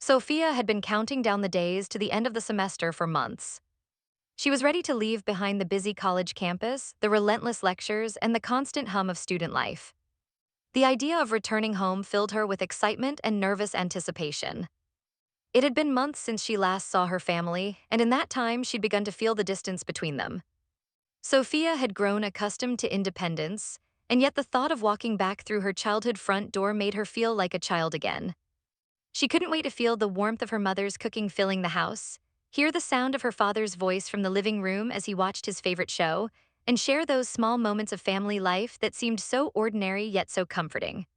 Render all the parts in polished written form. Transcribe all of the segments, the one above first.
Sophia had been counting down the days to the end of the semester for months. She was ready to leave behind the busy college campus, the relentless lectures, and the constant hum of student life. The idea of returning home filled her with excitement and nervous anticipation. It had been months since she last saw her family, and in that time she'd begun to feel the distance between them. Sophia had grown accustomed to independence, and yet the thought of walking back through her childhood front door made her feel like a child again. She couldn't wait to feel the warmth of her mother's cooking filling the house, hear the sound of her father's voice from the living room as he watched his favorite show, and share those small moments of family life that seemed so ordinary yet so comforting.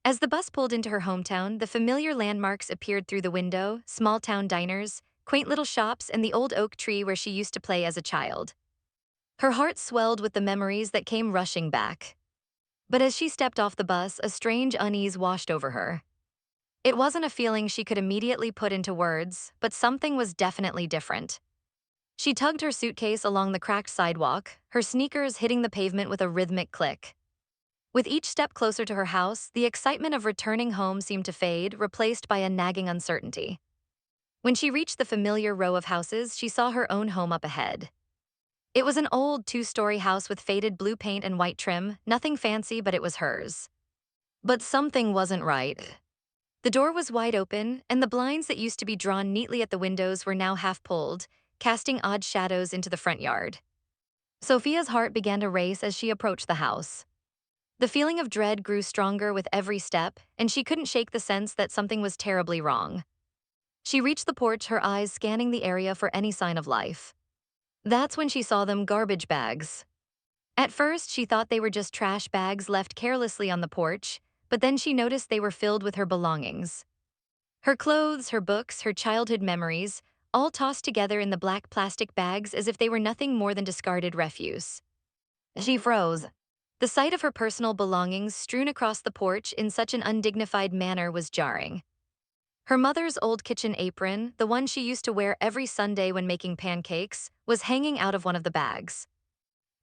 As the bus pulled into her hometown, the familiar landmarks appeared through the window: small town diners, quaint little shops, and the old oak tree where she used to play as a child. Her heart swelled with the memories that came rushing back. But as she stepped off the bus, a strange unease washed over her. It wasn't a feeling she could immediately put into words, but something was definitely different. She tugged her suitcase along the cracked sidewalk, her sneakers hitting the pavement with a rhythmic click. With each step closer to her house, the excitement of returning home seemed to fade, replaced by a nagging uncertainty. When she reached the familiar row of houses, she saw her own home up ahead. It was an old two-story house with faded blue paint and white trim, nothing fancy, but it was hers. But something wasn't right. The door was wide open, and the blinds that used to be drawn neatly at the windows were now half pulled, casting odd shadows into the front yard. Sophia's heart began to race as she approached the house. The feeling of dread grew stronger with every step, and she couldn't shake the sense that something was terribly wrong. She reached the porch, her eyes scanning the area for any sign of life. That's when she saw them: garbage bags. At first, she thought they were just trash bags left carelessly on the porch, but then she noticed they were filled with her belongings. Her clothes, her books, her childhood memories, all tossed together in the black plastic bags as if they were nothing more than discarded refuse. She froze. The sight of her personal belongings strewn across the porch in such an undignified manner was jarring. Her mother's old kitchen apron, the one she used to wear every Sunday when making pancakes, was hanging out of one of the bags.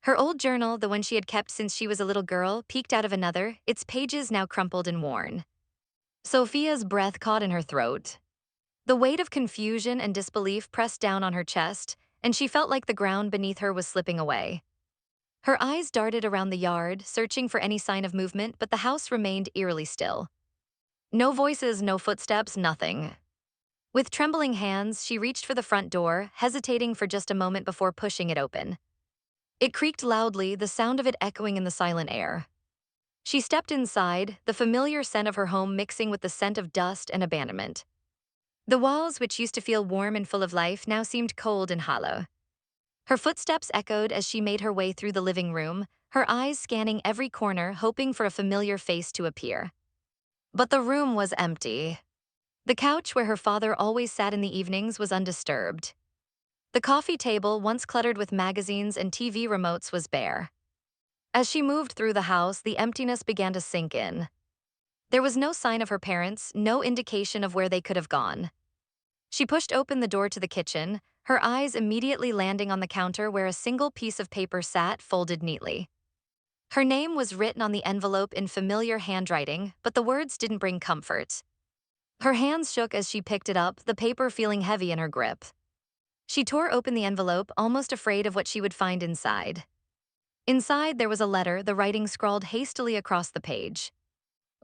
Her old journal, the one she had kept since she was a little girl, peeked out of another, its pages now crumpled and worn. Sophia's breath caught in her throat. The weight of confusion and disbelief pressed down on her chest, and she felt like the ground beneath her was slipping away. Her eyes darted around the yard, searching for any sign of movement, but the house remained eerily still. No voices, no footsteps, nothing. With trembling hands, she reached for the front door, hesitating for just a moment before pushing it open. It creaked loudly, the sound of it echoing in the silent air. She stepped inside, the familiar scent of her home mixing with the scent of dust and abandonment. The walls, which used to feel warm and full of life, now seemed cold and hollow. Her footsteps echoed as she made her way through the living room, her eyes scanning every corner, hoping for a familiar face to appear. But the room was empty. The couch where her father always sat in the evenings was undisturbed. The coffee table, once cluttered with magazines and TV remotes, was bare. As she moved through the house, the emptiness began to sink in. There was no sign of her parents, no indication of where they could have gone. She pushed open the door to the kitchen, her eyes immediately landing on the counter where a single piece of paper sat, folded neatly. Her name was written on the envelope in familiar handwriting, but the words didn't bring comfort. Her hands shook as she picked it up, the paper feeling heavy in her grip. She tore open the envelope, almost afraid of what she would find inside. Inside, there was a letter, the writing scrawled hastily across the page.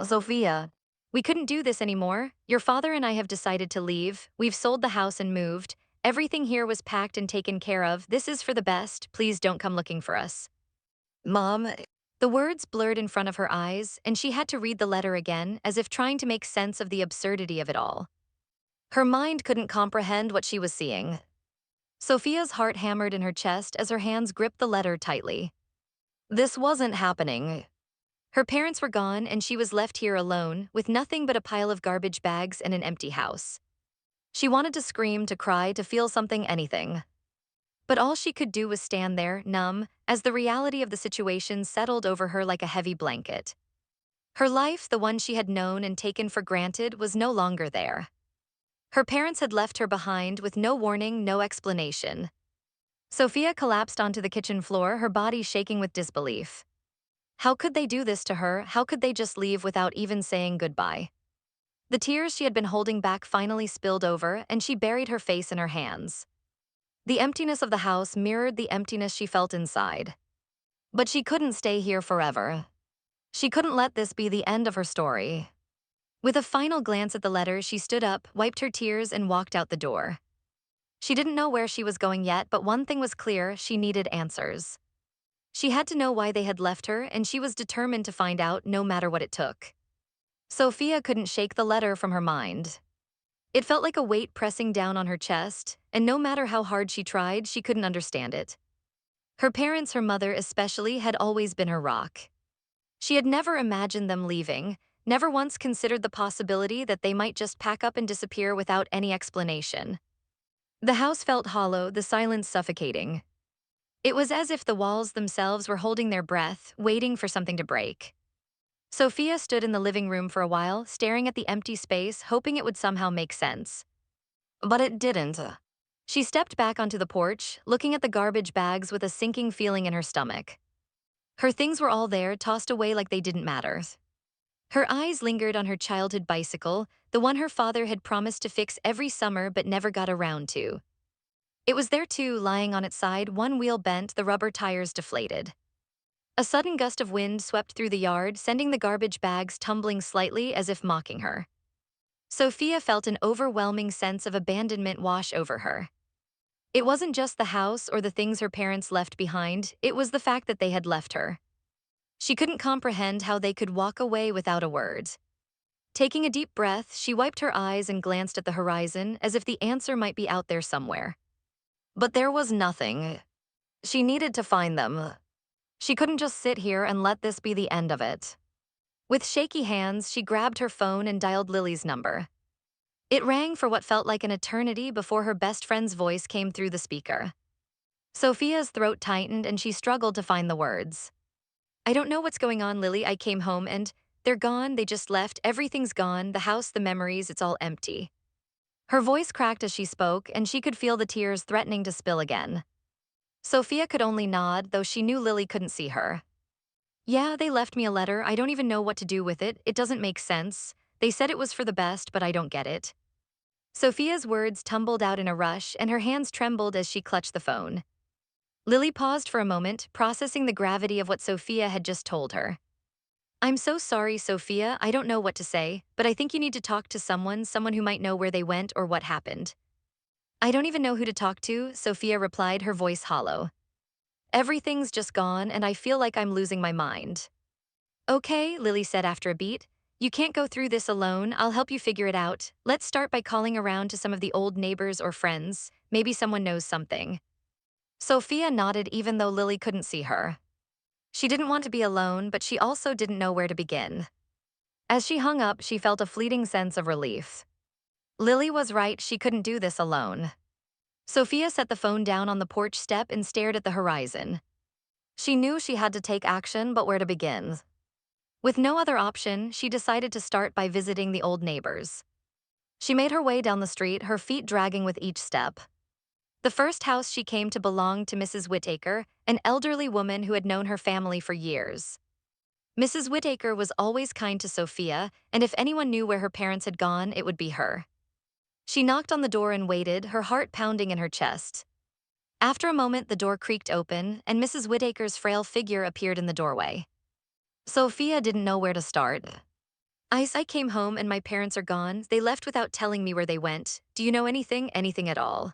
Sophia, we couldn't do this anymore. Your father and I have decided to leave. We've sold the house and moved. Everything here was packed and taken care of. This is for the best. Please don't come looking for us. Mom. The words blurred in front of her eyes, and she had to read the letter again, as if trying to make sense of the absurdity of it all. Her mind couldn't comprehend what she was seeing. Sophia's heart hammered in her chest as her hands gripped the letter tightly. This wasn't happening. Her parents were gone, and she was left here alone, with nothing but a pile of garbage bags and an empty house. She wanted to scream, to cry, to feel something, anything. But all she could do was stand there, numb, as the reality of the situation settled over her like a heavy blanket. Her life, the one she had known and taken for granted, was no longer there. Her parents had left her behind with no warning, no explanation. Sophia collapsed onto the kitchen floor, her body shaking with disbelief. How could they do this to her? How could they just leave without even saying goodbye? The tears she had been holding back finally spilled over, and she buried her face in her hands. The emptiness of the house mirrored the emptiness she felt inside. But she couldn't stay here forever. She couldn't let this be the end of her story. With a final glance at the letter, she stood up, wiped her tears, and walked out the door. She didn't know where she was going yet, but one thing was clear: she needed answers. She had to know why they had left her, and she was determined to find out, no matter what it took. Sophia couldn't shake the letter from her mind. It felt like a weight pressing down on her chest, and no matter how hard she tried, she couldn't understand it. Her parents, her mother especially, had always been her rock. She had never imagined them leaving, never once considered the possibility that they might just pack up and disappear without any explanation. The house felt hollow, the silence suffocating. It was as if the walls themselves were holding their breath, waiting for something to break. Sophia stood in the living room for a while, staring at the empty space, hoping it would somehow make sense. But it didn't. She stepped back onto the porch, looking at the garbage bags with a sinking feeling in her stomach. Her things were all there, tossed away like they didn't matter. Her eyes lingered on her childhood bicycle, the one her father had promised to fix every summer but never got around to. It was there too, lying on its side, one wheel bent, the rubber tires deflated. A sudden gust of wind swept through the yard, sending the garbage bags tumbling slightly as if mocking her. Sophia felt an overwhelming sense of abandonment wash over her. It wasn't just the house or the things her parents left behind, it was the fact that they had left her. She couldn't comprehend how they could walk away without a word. Taking a deep breath, she wiped her eyes and glanced at the horizon as if the answer might be out there somewhere. But there was nothing. She needed to find them. She couldn't just sit here and let this be the end of it. With shaky hands, she grabbed her phone and dialed Lily's number. It rang for what felt like an eternity before her best friend's voice came through the speaker. Sophia's throat tightened and she struggled to find the words. "I don't know what's going on, Lily. I came home and they're gone, they just left, everything's gone, the house, the memories, it's all empty." Her voice cracked as she spoke, and she could feel the tears threatening to spill again. Sophia could only nod, though she knew Lily couldn't see her. "Yeah, they left me a letter. I don't even know what to do with it. It doesn't make sense. They said it was for the best, but I don't get it." Sophia's words tumbled out in a rush, and her hands trembled as she clutched the phone. Lily paused for a moment, processing the gravity of what Sophia had just told her. "I'm so sorry, Sophia. I don't know what to say, but I think you need to talk to someone who might know where they went or what happened." "I don't even know who to talk to," Sophia replied, her voice hollow. "Everything's just gone, and I feel like I'm losing my mind." "Okay," Lily said after a beat. "You can't go through this alone. I'll help you figure it out. Let's start by calling around to some of the old neighbors or friends. Maybe someone knows something." Sophia nodded even though Lily couldn't see her. She didn't want to be alone, but she also didn't know where to begin. As she hung up, she felt a fleeting sense of relief. Lily was right, she couldn't do this alone. Sophia set the phone down on the porch step and stared at the horizon. She knew she had to take action, but where to begin? With no other option, she decided to start by visiting the old neighbors. She made her way down the street, her feet dragging with each step. The first house she came to belonged to Mrs. Whittaker, an elderly woman who had known her family for years. Mrs. Whittaker was always kind to Sophia, and if anyone knew where her parents had gone, it would be her. She knocked on the door and waited, her heart pounding in her chest. After a moment, the door creaked open, and Mrs. Whittaker's frail figure appeared in the doorway. Sophia didn't know where to start. I came home and my parents are gone. They left without telling me where they went. Do you know anything at all?"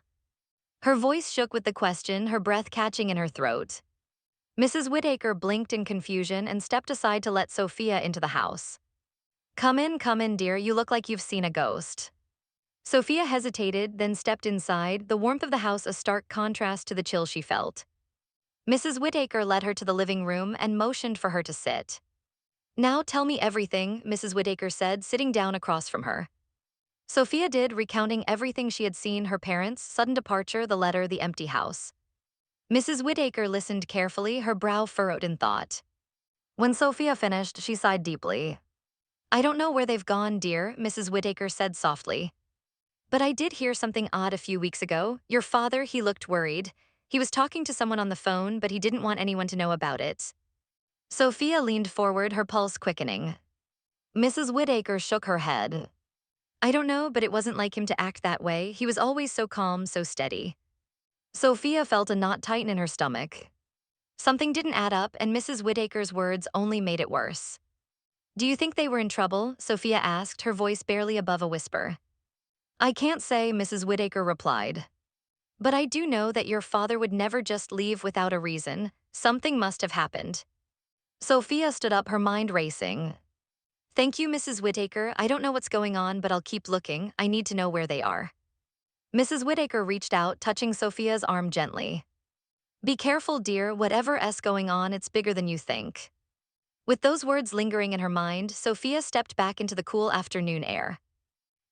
Her voice shook with the question, her breath catching in her throat. Mrs. Whittaker blinked in confusion and stepped aside to let Sophia into the house. Come in, dear. You look like you've seen a ghost." Sophia hesitated, then stepped inside, the warmth of the house a stark contrast to the chill she felt. Mrs. Whittaker led her to the living room and motioned for her to sit. "Now tell me everything," Mrs. Whittaker said, sitting down across from her. Sophia did, recounting everything she had seen: her parents' sudden departure, the letter, the empty house. Mrs. Whittaker listened carefully, her brow furrowed in thought. When Sophia finished, she sighed deeply. "I don't know where they've gone, dear," Mrs. Whittaker said softly. "But I did hear something odd a few weeks ago. Your father, he looked worried. He was talking to someone on the phone, but he didn't want anyone to know about it." Sophia leaned forward, her pulse quickening. Mrs. Whittaker shook her head. I don't know, but it wasn't like him to act that way. He was always so calm, so steady. Sophia felt a knot tighten in her stomach. Something didn't add up, and Mrs. Whittaker's words only made it worse. Do you think they were in trouble? Sophia asked, her voice barely above a whisper. I can't say, Mrs. Whittaker replied. But I do know that your father would never just leave without a reason. Something must have happened. Sophia stood up, her mind racing. Thank you, Mrs. Whittaker. I don't know what's going on, but I'll keep looking. I need to know where they are. Mrs. Whittaker reached out, touching Sophia's arm gently. Be careful, dear. Whatever's going on, it's bigger than you think. With those words lingering in her mind, Sophia stepped back into the cool afternoon air.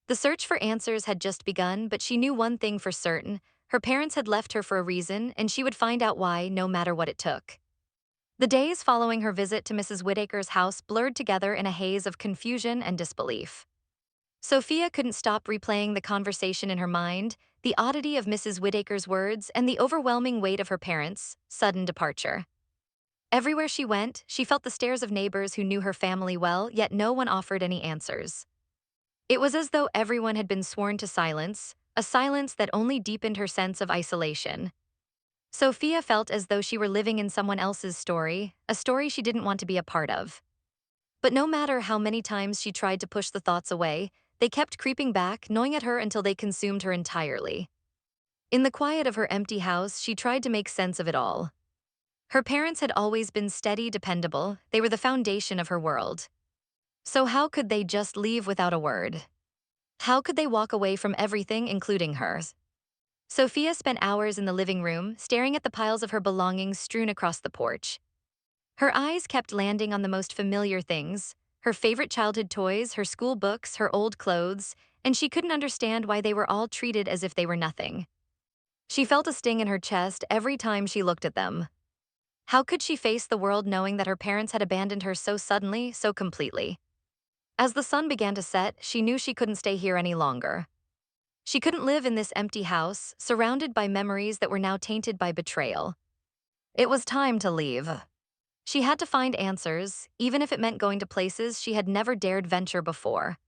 The search for answers had just begun, but she knew one thing for certain. Her parents had left her for a reason, and she would find out why, no matter what it took. The days following her visit to Mrs. Whittaker's house blurred together in a haze of confusion and disbelief. Sophia couldn't stop replaying the conversation in her mind, the oddity of Mrs. Whittaker's words, and the overwhelming weight of her parents' sudden departure. Everywhere she went, she felt the stares of neighbors who knew her family well, yet no one offered any answers. It was as though everyone had been sworn to silence, a silence that only deepened her sense of isolation. Sophia felt as though she were living in someone else's story, a story she didn't want to be a part of. But no matter how many times she tried to push the thoughts away, they kept creeping back, gnawing at her until they consumed her entirely. In the quiet of her empty house, she tried to make sense of it all. Her parents had always been steady, dependable. They were the foundation of her world. So how could they just leave without a word? How could they walk away from everything, including hers? Sophia spent hours in the living room, staring at the piles of her belongings strewn across the porch. Her eyes kept landing on the most familiar things, her favorite childhood toys, her school books, her old clothes, and she couldn't understand why they were all treated as if they were nothing. She felt a sting in her chest every time she looked at them. How could she face the world knowing that her parents had abandoned her so suddenly, so completely? As the sun began to set, she knew she couldn't stay here any longer. She couldn't live in this empty house, surrounded by memories that were now tainted by betrayal. It was time to leave. She had to find answers, even if it meant going to places she had never dared venture before.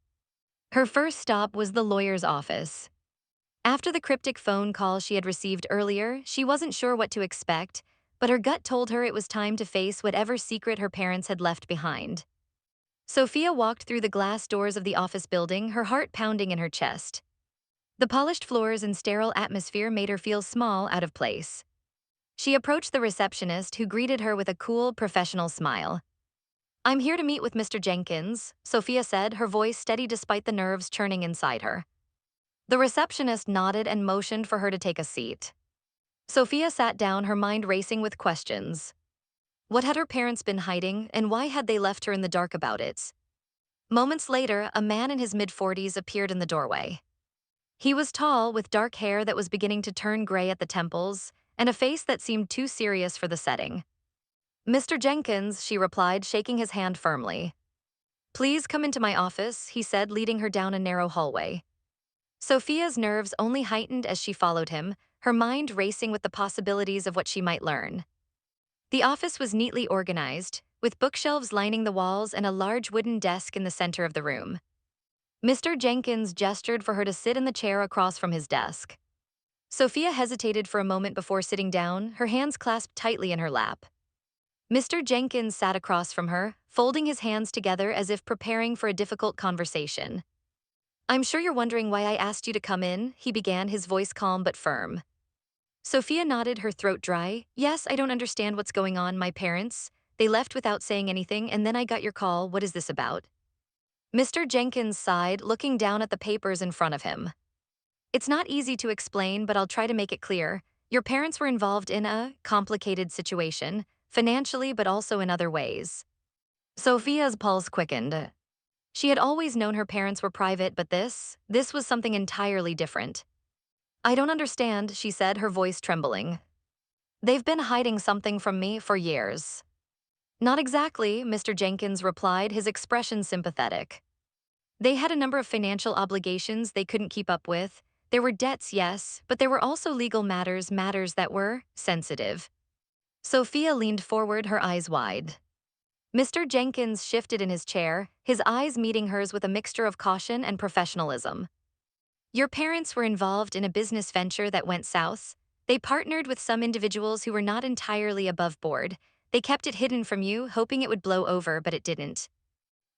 Her first stop was the lawyer's office. After the cryptic phone call she had received earlier, she wasn't sure what to expect, but her gut told her it was time to face whatever secret her parents had left behind. Sophia walked through the glass doors of the office building, her heart pounding in her chest. The polished floors and sterile atmosphere made her feel small, out of place. She approached the receptionist, who greeted her with a cool, professional smile. I'm here to meet with Mr. Jenkins, Sophia said, her voice steady despite the nerves churning inside her. The receptionist nodded and motioned for her to take a seat. Sophia sat down, her mind racing with questions. What had her parents been hiding, and why had they left her in the dark about it? Moments later, a man in his mid-40s appeared in the doorway. He was tall, with dark hair that was beginning to turn gray at the temples, and a face that seemed too serious for the setting. Mr. Jenkins, she replied, shaking his hand firmly. Please come into my office, he said, leading her down a narrow hallway. Sophia's nerves only heightened as she followed him, her mind racing with the possibilities of what she might learn. The office was neatly organized, with bookshelves lining the walls and a large wooden desk in the center of the room. Mr. Jenkins gestured for her to sit in the chair across from his desk. Sophia hesitated for a moment before sitting down, her hands clasped tightly in her lap. Mr. Jenkins sat across from her, folding his hands together as if preparing for a difficult conversation. I'm sure you're wondering why I asked you to come in, he began, his voice calm but firm. Sophia nodded, her throat dry. Yes, I don't understand what's going on, my parents. They left without saying anything, and then I got your call. What is this about? Mr. Jenkins sighed, looking down at the papers in front of him. It's not easy to explain, but I'll try to make it clear. Your parents were involved in a complicated situation, financially but also in other ways. Sophia's pulse quickened. She had always known her parents were private, but this was something entirely different. I don't understand, she said, her voice trembling. They've been hiding something from me for years. Not exactly, Mr. Jenkins replied, his expression sympathetic. They had a number of financial obligations they couldn't keep up with. There were debts, yes, but there were also legal matters that were sensitive. Sophia leaned forward, her eyes wide. Mr. Jenkins shifted in his chair, his eyes meeting hers with a mixture of caution and professionalism. Your parents were involved in a business venture that went south. They partnered with some individuals who were not entirely above board. They kept it hidden from you, hoping it would blow over, but it didn't.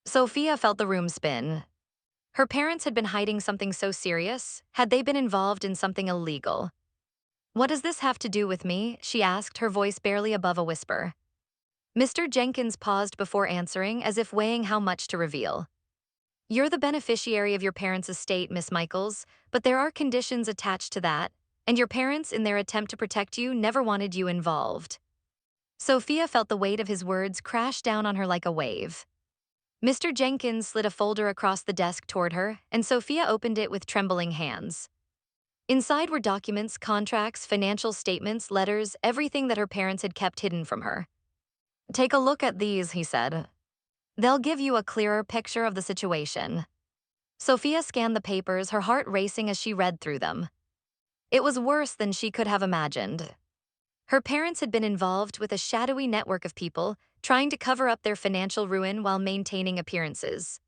Sophia felt the room spin. Her parents had been hiding something so serious. Had they been involved in something illegal? What does this have to do with me? She asked, her voice barely above a whisper. Mr. Jenkins paused before answering, as if weighing how much to reveal. You're the beneficiary of your parents' estate, Miss Michaels, but there are conditions attached to that, and your parents, in their attempt to protect you, never wanted you involved. Sophia felt the weight of his words crash down on her like a wave. Mr. Jenkins slid a folder across the desk toward her, and Sophia opened it with trembling hands. Inside were documents, contracts, financial statements, letters, everything that her parents had kept hidden from her. Take a look at these, he said. They'll give you a clearer picture of the situation. Sophia scanned the papers, her heart racing as she read through them. It was worse than she could have imagined. Her parents had been involved with a shadowy network of people, trying to cover up their financial ruin while maintaining appearances.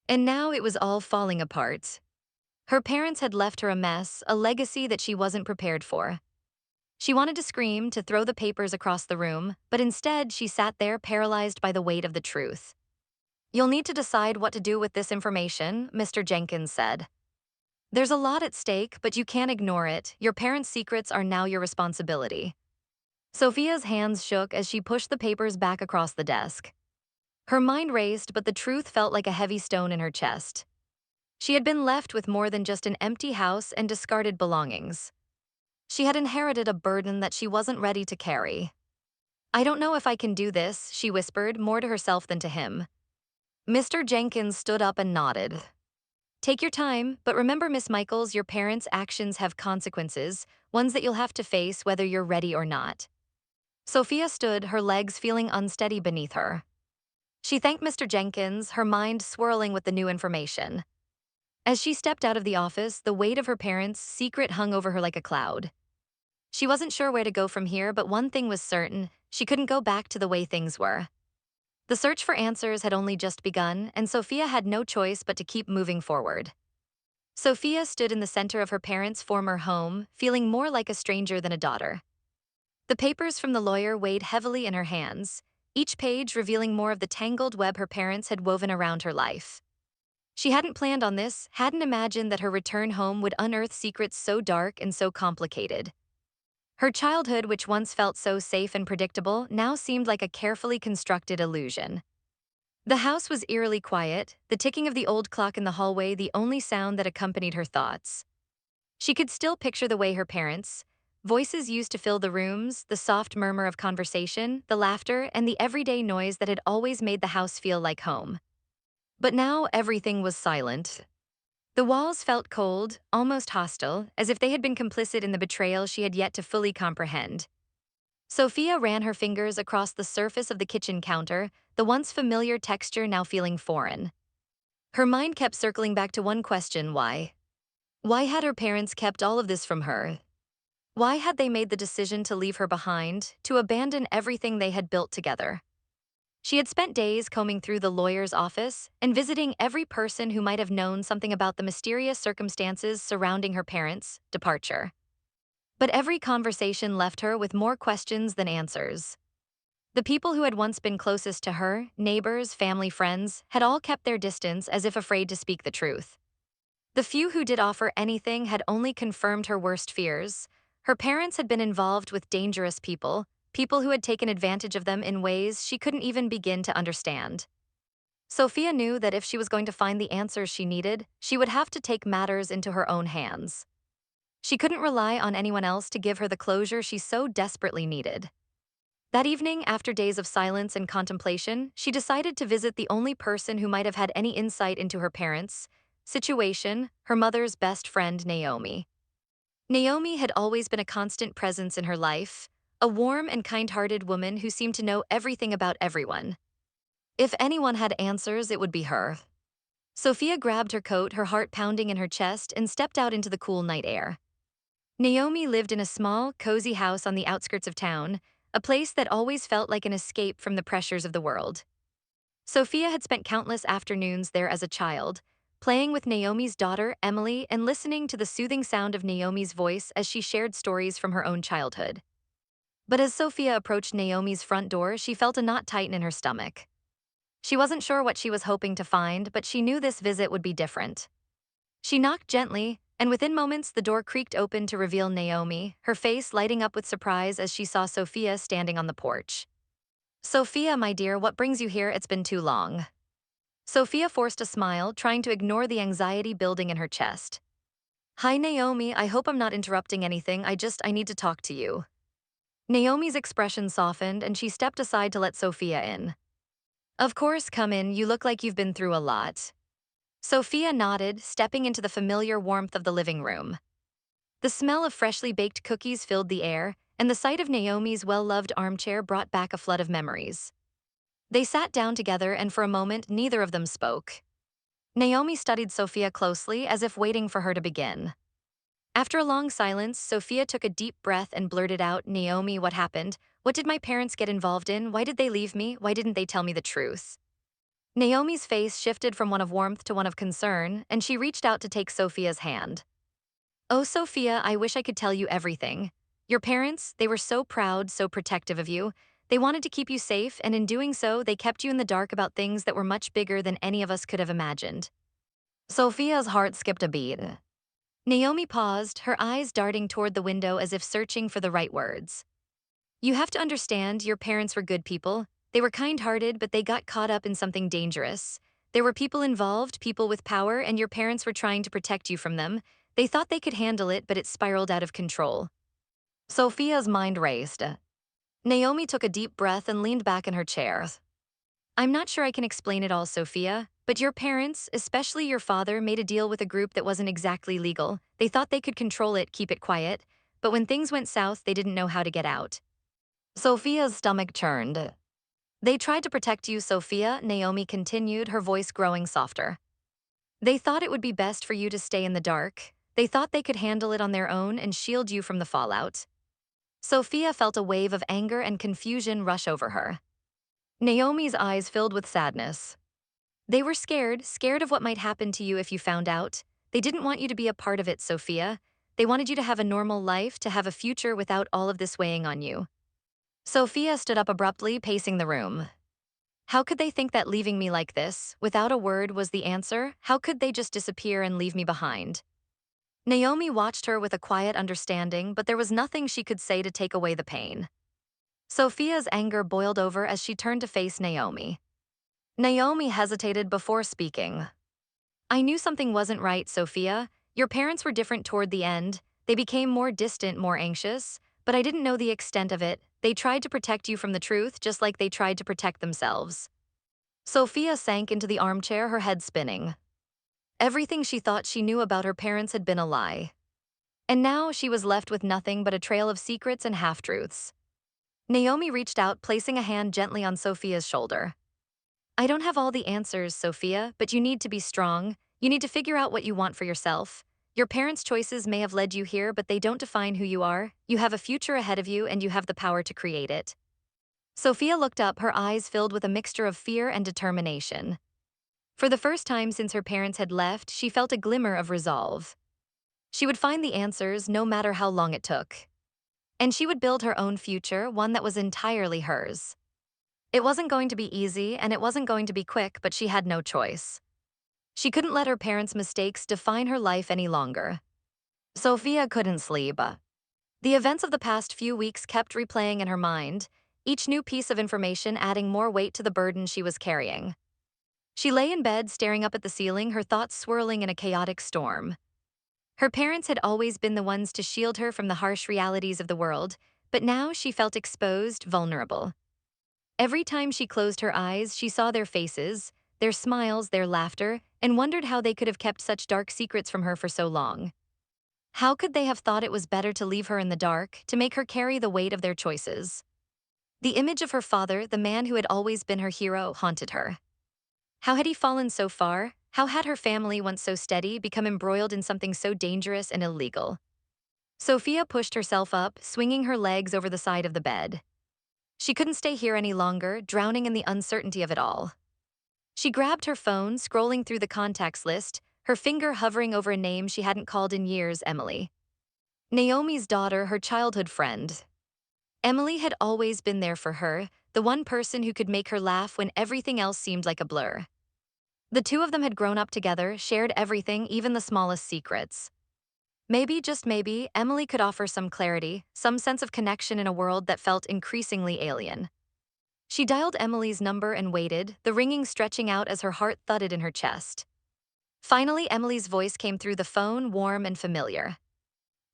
And now it was all falling apart. Her parents had left her a mess, a legacy that she wasn't prepared for. She wanted to scream, to throw the papers across the room, but instead she sat there paralyzed by the weight of the truth. You'll need to decide what to do with this information, Mr. Jenkins said. There's a lot at stake, but you can't ignore it. Your parents' secrets are now your responsibility. Sophia's hands shook as she pushed the papers back across the desk. Her mind raced, but the truth felt like a heavy stone in her chest. She had been left with more than just an empty house and discarded belongings. She had inherited a burden that she wasn't ready to carry. I don't know if I can do this, she whispered, more to herself than to him. Mr. Jenkins stood up and nodded. Take your time, but remember, Miss Michaels, your parents' actions have consequences, ones that you'll have to face whether you're ready or not. Sophia stood, her legs feeling unsteady beneath her. She thanked Mr. Jenkins, her mind swirling with the new information. As she stepped out of the office, the weight of her parents' secret hung over her like a cloud. She wasn't sure where to go from here, but one thing was certain, she couldn't go back to the way things were. The search for answers had only just begun, and Sophia had no choice but to keep moving forward. Sophia stood in the center of her parents' former home, feeling more like a stranger than a daughter. The papers from the lawyer weighed heavily in her hands, each page revealing more of the tangled web her parents had woven around her life. She hadn't planned on this, hadn't imagined that her return home would unearth secrets so dark and so complicated. Her childhood, which once felt so safe and predictable, now seemed like a carefully constructed illusion. The house was eerily quiet, the ticking of the old clock in the hallway the only sound that accompanied her thoughts. She could still picture the way her parents' voices used to fill the rooms, the soft murmur of conversation, the laughter, and the everyday noise that had always made the house feel like home. But now everything was silent. The walls felt cold, almost hostile, as if they had been complicit in the betrayal she had yet to fully comprehend. Sophia ran her fingers across the surface of the kitchen counter, the once familiar texture now feeling foreign. Her mind kept circling back to one question: why? Why had her parents kept all of this from her? Why had they made the decision to leave her behind, to abandon everything they had built together? She had spent days combing through the lawyer's office and visiting every person who might have known something about the mysterious circumstances surrounding her parents' departure. But every conversation left her with more questions than answers. The people who had once been closest to her, neighbors, family, friends, had all kept their distance as if afraid to speak the truth. The few who did offer anything had only confirmed her worst fears. Her parents had been involved with dangerous people, people who had taken advantage of them in ways she couldn't even begin to understand. Sophia knew that if she was going to find the answers she needed, she would have to take matters into her own hands. She couldn't rely on anyone else to give her the closure she so desperately needed. That evening, after days of silence and contemplation, she decided to visit the only person who might have had any insight into her parents' situation, her mother's best friend, Naomi. Naomi had always been a constant presence in her life, a warm and kind-hearted woman who seemed to know everything about everyone. If anyone had answers, it would be her. Sophia grabbed her coat, her heart pounding in her chest, and stepped out into the cool night air. Naomi lived in a small, cozy house on the outskirts of town, a place that always felt like an escape from the pressures of the world. Sophia had spent countless afternoons there as a child, playing with Naomi's daughter, Emily, and listening to the soothing sound of Naomi's voice as she shared stories from her own childhood. But as Sophia approached Naomi's front door, she felt a knot tighten in her stomach. She wasn't sure what she was hoping to find, but she knew this visit would be different. She knocked gently, and within moments the door creaked open to reveal Naomi, her face lighting up with surprise as she saw Sophia standing on the porch. "Sophia, my dear, what brings you here? It's been too long." Sophia forced a smile, trying to ignore the anxiety building in her chest. "Hi, Naomi, I hope I'm not interrupting anything, I need to talk to you." Naomi's expression softened and she stepped aside to let Sophia in. "Of course, come in, you look like you've been through a lot." Sophia nodded, stepping into the familiar warmth of the living room. The smell of freshly baked cookies filled the air, and the sight of Naomi's well-loved armchair brought back a flood of memories. They sat down together and for a moment neither of them spoke. Naomi studied Sophia closely as if waiting for her to begin. After a long silence, Sophia took a deep breath and blurted out, "Naomi, what happened? What did my parents get involved in? Why did they leave me? Why didn't they tell me the truth?" Naomi's face shifted from one of warmth to one of concern, and she reached out to take Sophia's hand. "Oh, Sophia, I wish I could tell you everything. Your parents, they were so proud, so protective of you. They wanted to keep you safe, and in doing so, they kept you in the dark about things that were much bigger than any of us could have imagined." Sophia's heart skipped a beat. Naomi paused, her eyes darting toward the window as if searching for the right words. "You have to understand, your parents were good people. They were kind-hearted, but they got caught up in something dangerous. There were people involved, people with power, and your parents were trying to protect you from them. They thought they could handle it, but it spiraled out of control." Sophia's mind raced. Naomi took a deep breath and leaned back in her chair. "I'm not sure I can explain it all, Sophia, but your parents, especially your father, made a deal with a group that wasn't exactly legal. They thought they could control it, keep it quiet, but when things went south, they didn't know how to get out." Sophia's stomach churned. "They tried to protect you, Sophia," Naomi continued, her voice growing softer. "They thought it would be best for you to stay in the dark. They thought they could handle it on their own and shield you from the fallout." Sophia felt a wave of anger and confusion rush over her. Naomi's eyes filled with sadness. "They were scared, scared of what might happen to you if you found out. They didn't want you to be a part of it, Sophia. They wanted you to have a normal life, to have a future without all of this weighing on you." Sophia stood up abruptly, pacing the room. "How could they think that leaving me like this, without a word, was the answer? How could they just disappear and leave me behind?" Naomi watched her with a quiet understanding, but there was nothing she could say to take away the pain. Sophia's anger boiled over as she turned to face Naomi. Naomi hesitated before speaking. "I knew something wasn't right, Sophia. Your parents were different toward the end. They became more distant, more anxious, but I didn't know the extent of it. They tried to protect you from the truth just like they tried to protect themselves." Sophia sank into the armchair, her head spinning. Everything she thought she knew about her parents had been a lie. And now she was left with nothing but a trail of secrets and half-truths. Naomi reached out, placing a hand gently on Sophia's shoulder. "I don't have all the answers, Sophia, but you need to be strong. You need to figure out what you want for yourself. Your parents' choices may have led you here, but they don't define who you are. You have a future ahead of you, and you have the power to create it." Sophia looked up, her eyes filled with a mixture of fear and determination. For the first time since her parents had left, she felt a glimmer of resolve. She would find the answers, no matter how long it took. And she would build her own future, one that was entirely hers. It wasn't going to be easy, and it wasn't going to be quick, but she had no choice. She couldn't let her parents' mistakes define her life any longer. Sophia couldn't sleep. The events of the past few weeks kept replaying in her mind, each new piece of information adding more weight to the burden she was carrying. She lay in bed, staring up at the ceiling, her thoughts swirling in a chaotic storm. Her parents had always been the ones to shield her from the harsh realities of the world, but now she felt exposed, vulnerable. Every time she closed her eyes, she saw their faces, their smiles, their laughter, and wondered how they could have kept such dark secrets from her for so long. How could they have thought it was better to leave her in the dark, to make her carry the weight of their choices? The image of her father, the man who had always been her hero, haunted her. How had he fallen so far? How had her family, once so steady, become embroiled in something so dangerous and illegal? Sophia pushed herself up, swinging her legs over the side of the bed. She couldn't stay here any longer, drowning in the uncertainty of it all. She grabbed her phone, scrolling through the contacts list, her finger hovering over a name she hadn't called in years, Emily. Naomi's daughter, her childhood friend. Emily had always been there for her, the one person who could make her laugh when everything else seemed like a blur. The two of them had grown up together, shared everything, even the smallest secrets. Maybe, just maybe, Emily could offer some clarity, some sense of connection in a world that felt increasingly alien. She dialed Emily's number and waited, the ringing stretching out as her heart thudded in her chest. Finally, Emily's voice came through the phone, warm and familiar.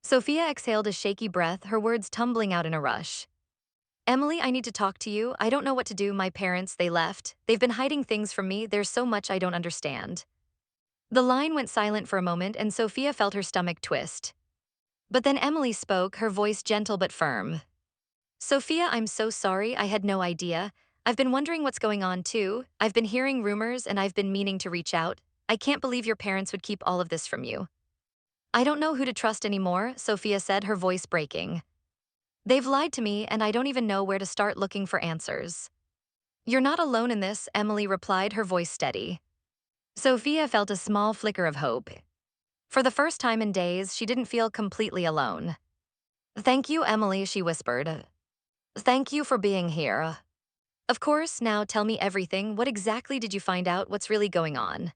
Sophia exhaled a shaky breath, her words tumbling out in a rush. Emily, I need to talk to you. I don't know what to do. My parents, they left. They've been hiding things from me. There's so much I don't understand. The line went silent for a moment, and Sophia felt her stomach twist. But then Emily spoke, her voice gentle but firm. Sophia, I'm so sorry. I had no idea. I've been wondering what's going on too. I've been hearing rumors and I've been meaning to reach out. I can't believe your parents would keep all of this from you. I don't know who to trust anymore, Sophia said, her voice breaking. They've lied to me and I don't even know where to start looking for answers. You're not alone in this, Emily replied, her voice steady. Sophia felt a small flicker of hope. For the first time in days, she didn't feel completely alone. Thank you, Emily, she whispered. Thank you for being here. Of course, now tell me everything. What exactly did you find out? What's really going on?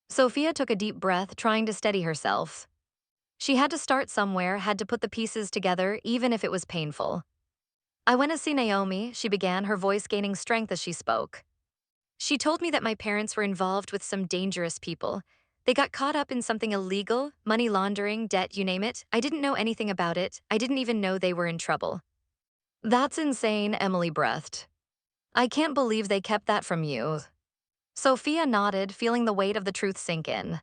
Sophia took a deep breath, trying to steady herself. She had to start somewhere, had to put the pieces together, even if it was painful. I went to see Naomi, she began, her voice gaining strength as she spoke. She told me that my parents were involved with some dangerous people. They got caught up in something illegal, money laundering, debt, you name it. I didn't know anything about it. I didn't even know they were in trouble. That's insane, Emily breathed. I can't believe they kept that from you. Sophia nodded, feeling the weight of the truth sink in.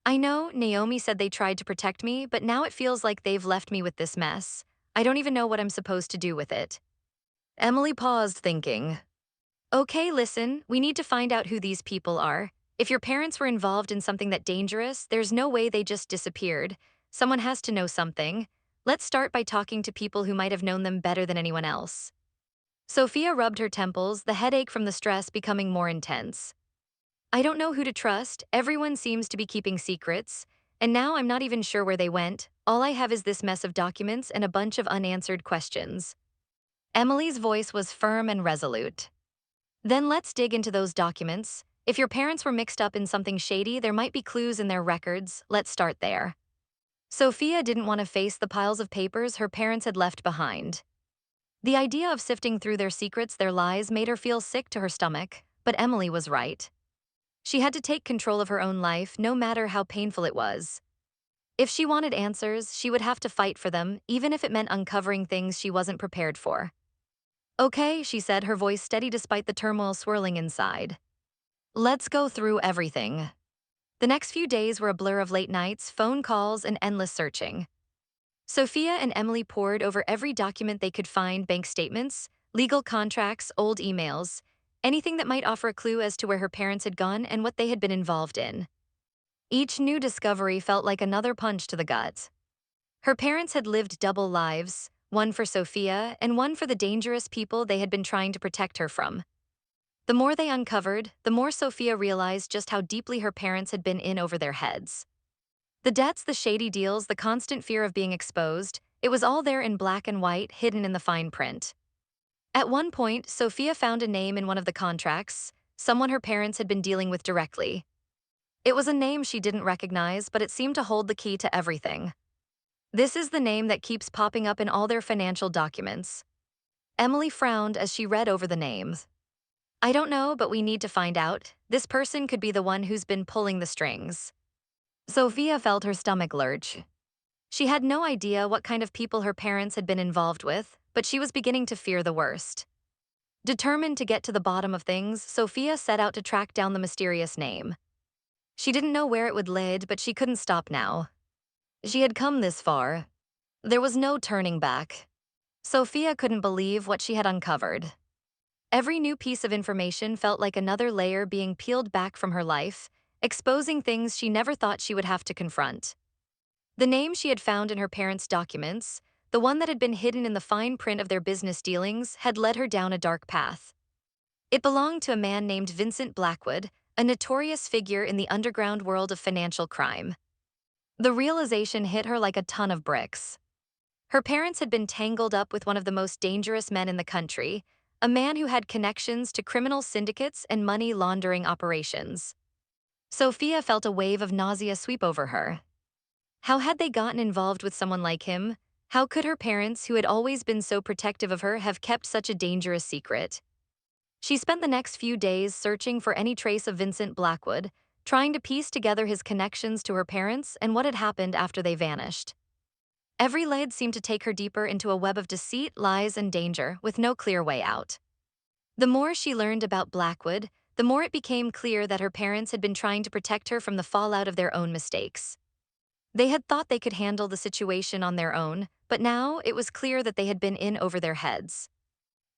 I know, Naomi said they tried to protect me, but now it feels like they've left me with this mess. I don't even know what I'm supposed to do with it. Emily paused, thinking. Okay, listen, we need to find out who these people are. If your parents were involved in something that dangerous, there's no way they just disappeared. Someone has to know something. Let's start by talking to people who might have known them better than anyone else. Sophia rubbed her temples, the headache from the stress becoming more intense. I don't know who to trust. Everyone seems to be keeping secrets. And now I'm not even sure where they went. All I have is this mess of documents and a bunch of unanswered questions. Emily's voice was firm and resolute. Then let's dig into those documents. If your parents were mixed up in something shady, there might be clues in their records. Let's start there. Sophia didn't want to face the piles of papers her parents had left behind. The idea of sifting through their secrets, their lies, made her feel sick to her stomach, but Emily was right. She had to take control of her own life, no matter how painful it was. If she wanted answers, she would have to fight for them, even if it meant uncovering things she wasn't prepared for. Okay, she said, her voice steady despite the turmoil swirling inside. Let's go through everything. The next few days were a blur of late nights, phone calls, and endless searching. Sophia and Emily pored over every document they could find, bank statements, legal contracts, old emails, anything that might offer a clue as to where her parents had gone and what they had been involved in. Each new discovery felt like another punch to the gut. Her parents had lived double lives, one for Sophia and one for the dangerous people they had been trying to protect her from. The more they uncovered, the more Sophia realized just how deeply her parents had been in over their heads. The debts, the shady deals, the constant fear of being exposed, it was all there in black and white, hidden in the fine print. At one point, Sophia found a name in one of the contracts, someone her parents had been dealing with directly. It was a name she didn't recognize, but it seemed to hold the key to everything. This is the name that keeps popping up in all their financial documents. Emily frowned as she read over the names. I don't know, but we need to find out. This person could be the one who's been pulling the strings. Sophia felt her stomach lurch. She had no idea what kind of people her parents had been involved with, but she was beginning to fear the worst. Determined to get to the bottom of things, Sophia set out to track down the mysterious name. She didn't know where it would lead, but she couldn't stop now. She had come this far. There was no turning back. Sophia couldn't believe what she had uncovered. Every new piece of information felt like another layer being peeled back from her life, exposing things she never thought she would have to confront. The name she had found in her parents' documents, the one that had been hidden in the fine print of their business dealings, had led her down a dark path. It belonged to a man named Vincent Blackwood, a notorious figure in the underground world of financial crime. The realization hit her like a ton of bricks. Her parents had been tangled up with one of the most dangerous men in the country, a man who had connections to criminal syndicates and money laundering operations. Sophia felt a wave of nausea sweep over her. How had they gotten involved with someone like him? How could her parents, who had always been so protective of her, have kept such a dangerous secret? She spent the next few days searching for any trace of Vincent Blackwood, trying to piece together his connections to her parents and what had happened after they vanished. Every lead seemed to take her deeper into a web of deceit, lies, and danger, with no clear way out. The more she learned about Blackwood, the more it became clear that her parents had been trying to protect her from the fallout of their own mistakes. They had thought they could handle the situation on their own, but now it was clear that they had been in over their heads.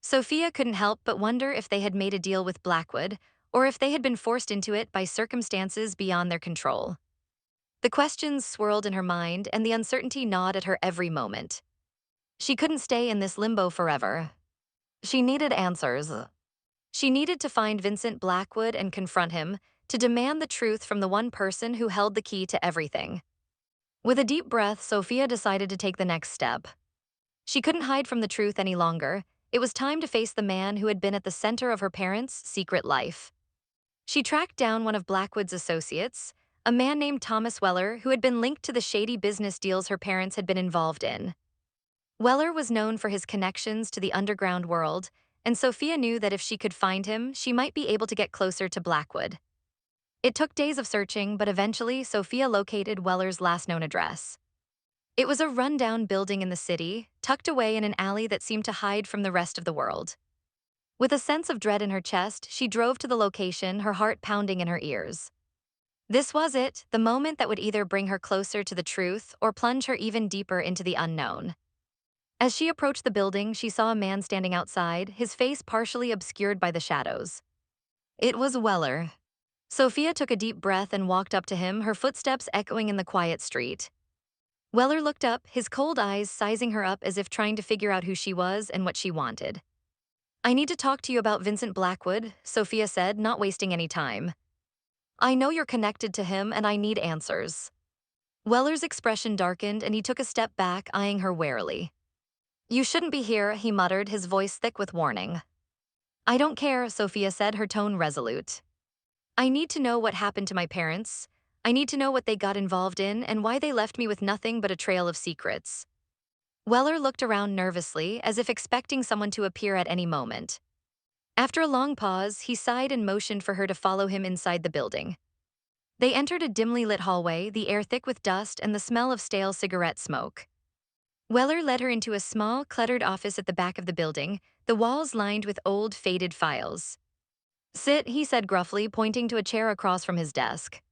Sophia couldn't help but wonder if they had made a deal with Blackwood, or if they had been forced into it by circumstances beyond their control. The questions swirled in her mind, and the uncertainty gnawed at her every moment. She couldn't stay in this limbo forever. She needed answers. She needed to find Vincent Blackwood and confront him, to demand the truth from the one person who held the key to everything. With a deep breath, Sophia decided to take the next step. She couldn't hide from the truth any longer. It was time to face the man who had been at the center of her parents' secret life. She tracked down one of Blackwood's associates, a man named Thomas Weller, who had been linked to the shady business deals her parents had been involved in. Weller was known for his connections to the underground world, and Sophia knew that if she could find him, she might be able to get closer to Blackwood. It took days of searching, but eventually Sophia located Weller's last known address. It was a rundown building in the city, tucked away in an alley that seemed to hide from the rest of the world. With a sense of dread in her chest, she drove to the location, her heart pounding in her ears. This was it, the moment that would either bring her closer to the truth or plunge her even deeper into the unknown. As she approached the building, she saw a man standing outside, his face partially obscured by the shadows. It was Weller. Sophia took a deep breath and walked up to him, her footsteps echoing in the quiet street. Weller looked up, his cold eyes sizing her up as if trying to figure out who she was and what she wanted. "I need to talk to you about Vincent Blackwood," Sophia said, not wasting any time. "I know you're connected to him and I need answers." Weller's expression darkened and he took a step back, eyeing her warily. "You shouldn't be here," he muttered, his voice thick with warning. "I don't care," Sophia said, her tone resolute. "I need to know what happened to my parents. I need to know what they got involved in and why they left me with nothing but a trail of secrets." Weller looked around nervously, as if expecting someone to appear at any moment. After a long pause, he sighed and motioned for her to follow him inside the building. They entered a dimly lit hallway, the air thick with dust and the smell of stale cigarette smoke. Weller led her into a small, cluttered office at the back of the building, the walls lined with old, faded files. "Sit," he said gruffly, pointing to a chair across from his desk.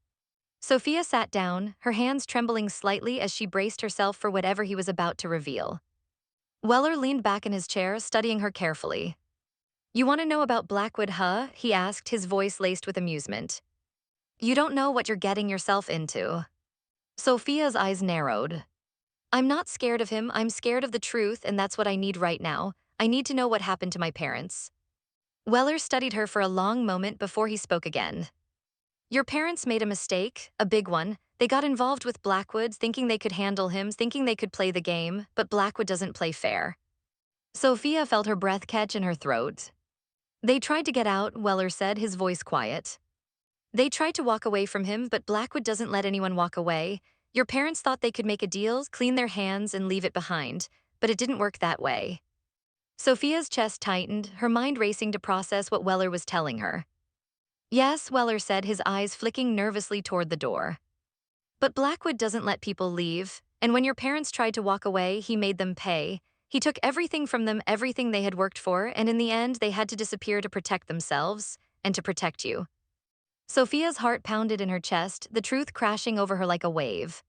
Sophia sat down, her hands trembling slightly as she braced herself for whatever he was about to reveal. Weller leaned back in his chair, studying her carefully. "You want to know about Blackwood, huh?" he asked, his voice laced with amusement. "You don't know what you're getting yourself into." Sophia's eyes narrowed. "I'm not scared of him, I'm scared of the truth, and that's what I need right now. I need to know what happened to my parents." Weller studied her for a long moment before he spoke again. "Your parents made a mistake, a big one. They got involved with Blackwood, thinking they could handle him, thinking they could play the game, but Blackwood doesn't play fair." Sophia felt her breath catch in her throat. "They tried to get out," Weller said, his voice quiet. "They tried to walk away from him, but Blackwood doesn't let anyone walk away. Your parents thought they could make a deal, clean their hands, and leave it behind, but it didn't work that way." Sophia's chest tightened, her mind racing to process what Weller was telling her. "Yes," Weller said, his eyes flicking nervously toward the door. "But Blackwood doesn't let people leave, and when your parents tried to walk away, he made them pay. He took everything from them, everything they had worked for, and in the end, they had to disappear to protect themselves and to protect you." Sophia's heart pounded in her chest, the truth crashing over her like a wave.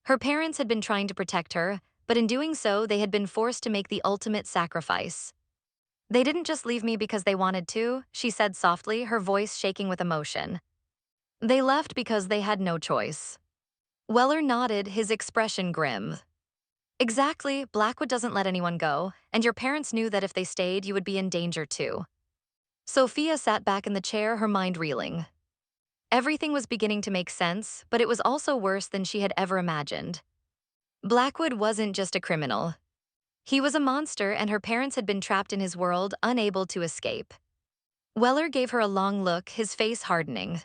Her parents had been trying to protect her, but in doing so, they had been forced to make the ultimate sacrifice. "They didn't just leave me because they wanted to," she said softly, her voice shaking with emotion. "They left because they had no choice." Weller nodded, his expression grim. "Exactly, Blackwood doesn't let anyone go, and your parents knew that if they stayed, you would be in danger too." Sophia sat back in the chair, her mind reeling. Everything was beginning to make sense, but it was also worse than she had ever imagined. Blackwood wasn't just a criminal. He was a monster, and her parents had been trapped in his world, unable to escape. Weller gave her a long look, his face hardening.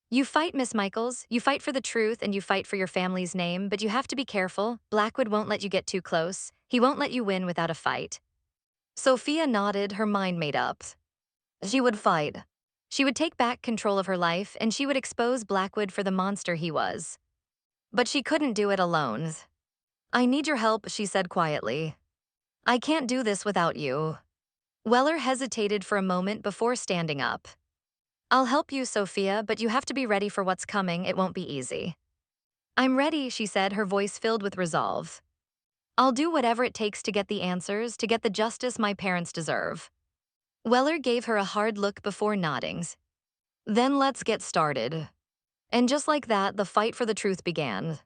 You fight, Miss Michaels. You fight for the truth and you fight for your family's name, but you have to be careful. Blackwood won't let you get too close. He won't let you win without a fight. Sophia nodded, her mind made up. She would fight. She would take back control of her life, and she would expose Blackwood for the monster he was. But she couldn't do it alone. I need your help, she said quietly. I can't do this without you. Weller hesitated for a moment before standing up. I'll help you, Sophia, but you have to be ready for what's coming. It won't be easy. I'm ready, she said, her voice filled with resolve. I'll do whatever it takes to get the answers, to get the justice my parents deserve. Weller gave her a hard look before nodding. Then let's get started. And just like that, the fight for the truth began.